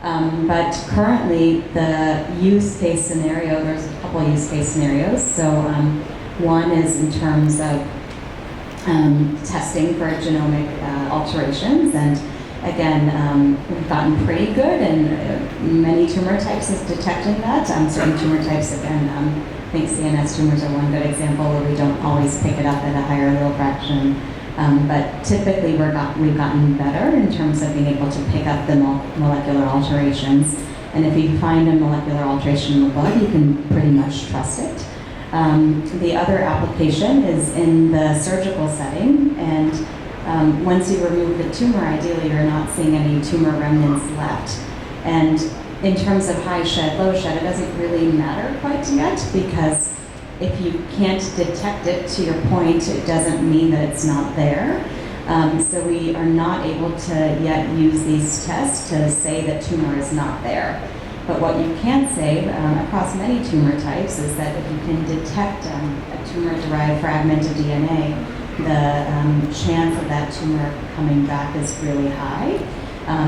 But currently, the use case scenario, there's a couple use case scenarios. So one is in terms of testing for genomic alterations. And again, we've gotten pretty good in many tumor types is detecting that. Certain tumor types, again, I think CNS tumors are one good example where we don't always pick it up at a higher allele fraction. But typically we've gotten better in terms of being able to pick up the molecular alterations. And if you find a molecular alteration in the blood, you can pretty much trust it. The other application is in the surgical setting, and once you remove the tumor, ideally you're not seeing any tumor remnants left. And in terms of high shed, low shed, it doesn't really matter quite yet, because if you can't detect it, to your point, it doesn't mean that it's not there. So we are not able to yet use these tests to say that tumor is not there. But what you can say across many tumor types is that if you can detect a tumor-derived fragment of DNA, the chance of that tumor coming back is really high.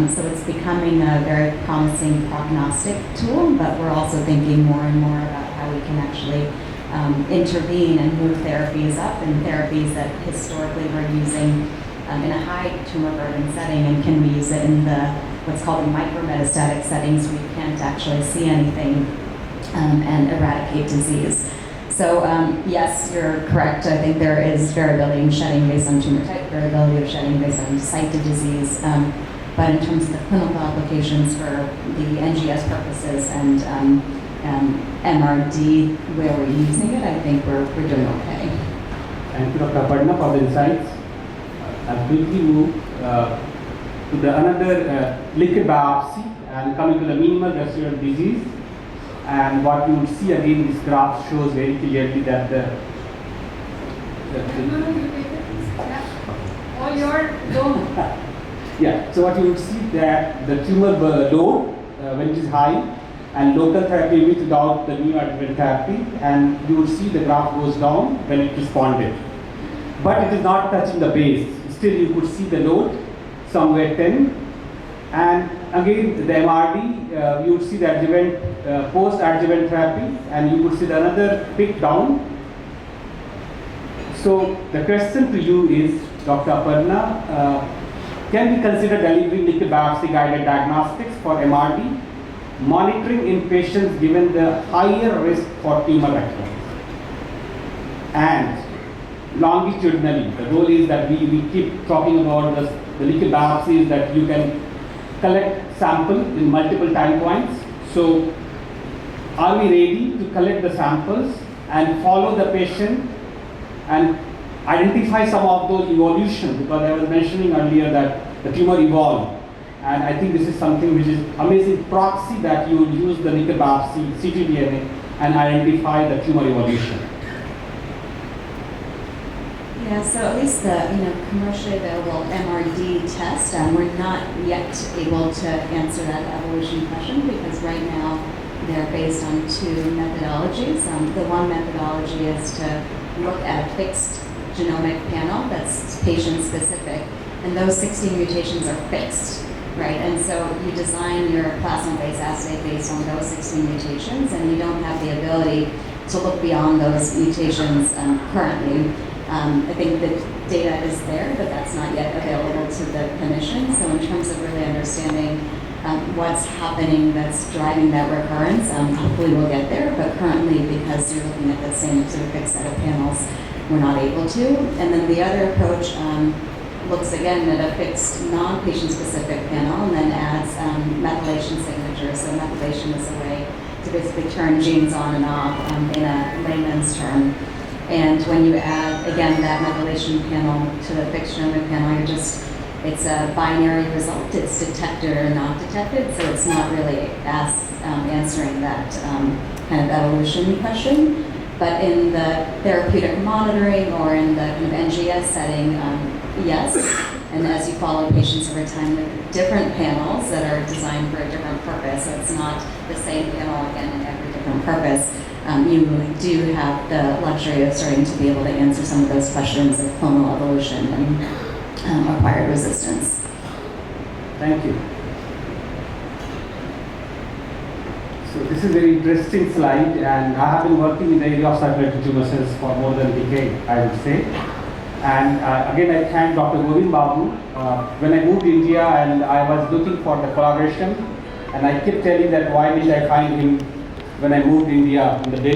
So it's becoming a very promising prognostic tool, but we're also thinking more and more about how we can actually intervene and move therapies up, and therapies that historically we're using in a high tumor burden setting, and can we use it in the what's called the micrometastatic settings where you can't actually see anything and eradicate disease. So yes, you're correct. I think there is variability in shedding based on tumor type, variability of shedding based on site of disease. But in terms of the clinical applications for the NGS purposes and MRD, where we're using it, I think we're doing okay. Thank you, Dr. Aparna, for the insights. I'll quickly move to the another liquid biopsy and coming to the minimal residual disease. And what you will see again, this graph shows very clearly that all your load. Yeah, so what you will see that the tumor load when it is high, and local therapy without the neoadjuvant therapy, and you will see the graph goes down when it responded. But it is not touching the base. Still you could see the load somewhere 10. And again the MRD, you would see the adjuvant, post-adjuvant therapy, and you would see another peak down. So the question to you is, Dr. Aparna, can we consider delivering liquid biopsy guided diagnostics for MRD, monitoring in patients given the higher risk for tumor recurrence? And longitudinally, the goal is that we keep talking about the liquid biopsies, that you can collect sample in multiple time points. So are we ready to collect the samples and follow the patient and identify some of those evolutions? Because I was mentioning earlier that the tumor evolved, and I think this is something which is amazing proxy, that you will use the liquid biopsy, ctDNA, and identify the tumor evolution. Yeah, so at least the commercially available MRD test, we're not yet able to answer that evolution question, because right now they're based on two methodologies. The one methodology is to look at a fixed genomic panel that's patient-specific, and those 16 mutations are fixed, right? And so you design your plasma-based assay based on those 16 mutations, and you don't have the ability to look beyond those mutations currently. I think the data is there, but that's not yet available to the clinician. So in terms of really understanding what's happening that's driving that recurrence, hopefully we'll get there, but currently, because you're looking at the same sort of fixed set of panels, we're not able to. And then the other approach looks again at a fixed non-patient specific panel, and then adds methylation signatures. So methylation is a way to basically turn genes on and off in a layman's term. And when you add, again, that methylation panel to the fixed genomic panel, it's a binary result. It's detected or not detected, so it's not really answering that kind of evolution question. But in the therapeutic monitoring or in the kind of NGS setting, yes. And as you follow patients over time with different panels that are designed for a different purpose, so it's not the same panel again in every different purpose, you do have the luxury of starting to be able to answer some of those questions of clonal evolution and acquired resistance. Thank you. So this is a very interesting slide, and I have been working in the area of circulatory tumor cells for more than a decade, I would say. And again, I thank Dr. Govind Babu. When I moved to India and I was looking for the collaboration, and I kept telling that why did I find him when I moved to India in the day.